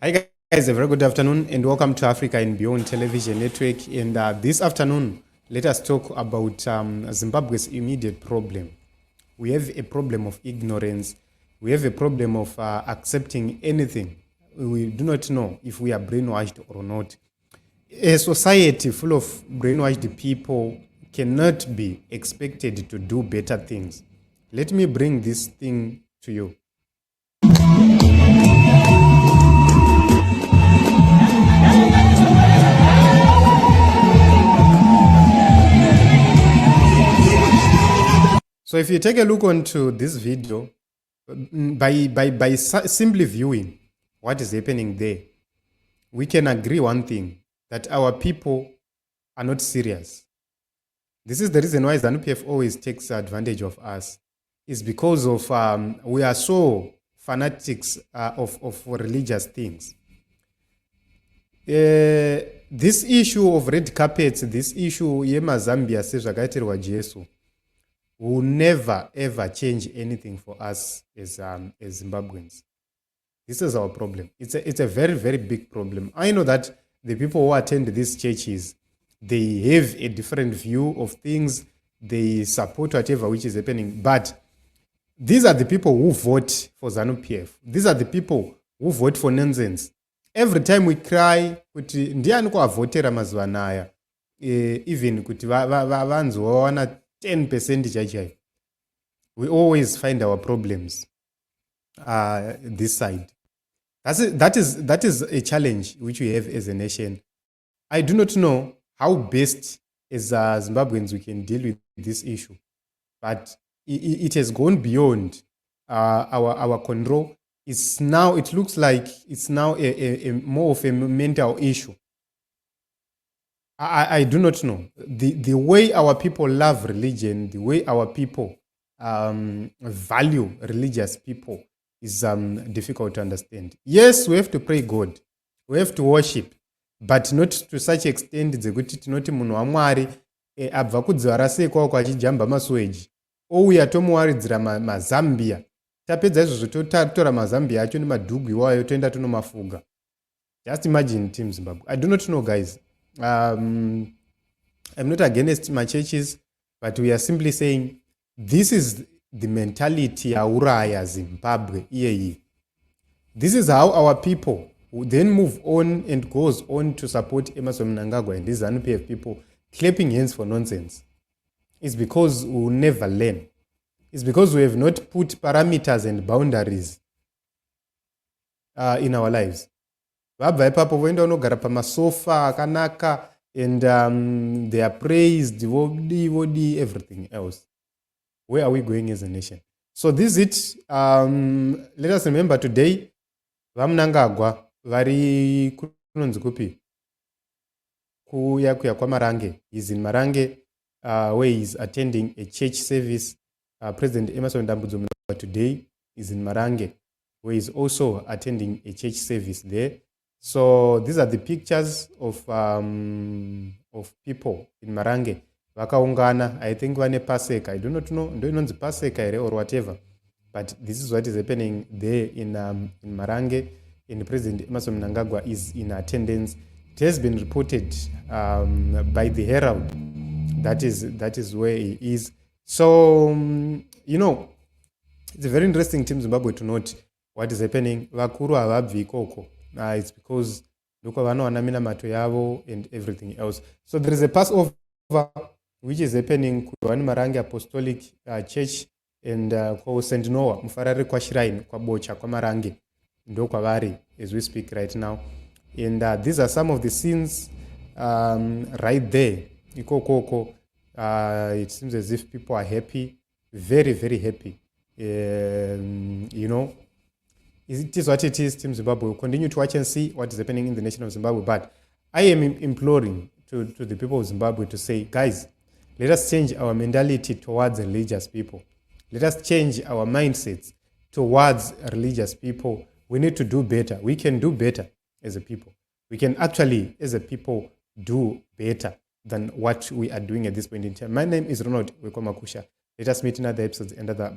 Hi guys, a very good afternoon and welcome to Africa and Beyond Television Network. And this afternoon, let us talk about Zimbabwe's immediate problem. We have a problem of ignorance. We have a problem of accepting anything. We do not know if we are brainwashed or not. A society full of brainwashed people cannot be expected to do better things. Let me bring this thing to you. So if you take a look onto this video, by simply viewing what is happening there, we can agree one thing, that our people are not serious. This is the reason why ZANU-PF always takes advantage of us. It's because of we are so fanatics of religious things. This issue of red carpets, this issue yemazambia sezvakaitirwa Jesu, will never ever change anything for us as Zimbabweans. This is our problem. It's a very, very big problem. I know that the people who attend these churches, they have a different view of things. They support whatever which is happening. But these are the people who vote for ZANU-PF. These are the people who vote for nonsense. Every time we cry, kuti ndiani kuavhotera mazuva anaya, even kuti vanzwa 10% chaichai, we always find our problems this side. That is a challenge which we have as a nation. I do not know how best as Zimbabweans we can deal with this issue, but it has gone beyond our control. It looks like it's now a more of a mental issue. I do not know. The way our people love religion, the way our people value religious people is difficult to understand. Yes, we have to pray God. We have to worship, but not to such extent dzekuti tinoti munhu waMwari abva kudziva rasekwa kwachijamba masweji ouya tomuwaridzira mazambia, tapedza izvozvo totora mazambia acho nemadhugu iwayo toenda tonomafuga. Just imagine, Team Zimbabwe. I do not know, guys. I'm not against my churches, but we are simply saying this is the mentality yauraya Zimbabwe. This is how our people who then move on and goes on to support Mnangagwa and these ZANU-PF people clapping hands for nonsense. It's because we will never learn. It's because we have not put parameters and boundaries in our lives. Vabva ipapo voenda unogara pamasofa akanaka and they are praised, vodi everything else. Where are we going as a nation? So this is it. Let us remember today, Mnangagwa vari kunonzi kupi kuya kuMarange. He's in Marange, where he's attending a church service. President Emmerson Dambudzo today is in Marange, where he's also attending a church service there. So these are the pictures of people in Marange. Vakaungana, I think vane Passover. I do not know, ndoinonzi Passover or whatever. But this is what is happening there in Marange. And President Emmerson Mnangagwa is in attendance. It has been reported by the Herald. That is where he is. So, you know, it's a very interesting Team Zimbabwe to note what is happening. Vakuru havabvi ikoko. It's because vanowana mato yavo and everything else. So there is a Passover which is happening kuwani Marange Apostolic Church and St. Noah mufarare kwa shrine kwa bocha kwa Marange ndo kwavari as we speak right now. And these are some of the scenes right there. Ikokoko. It seems as if people are happy, very, very happy. You know, it is what it is. Team Zimbabwe will continue to watch and see what is happening in the nation of Zimbabwe. But I am imploring to the people of Zimbabwe to say, guys, let us change our mentality towards religious people. Let us change our mindsets towards religious people. We need to do better. We can do better as a people. We can actually, as a people, do better than what we are doing at this point in time. My name is Ronald Wekomakusha. Let us meet in other episodes and other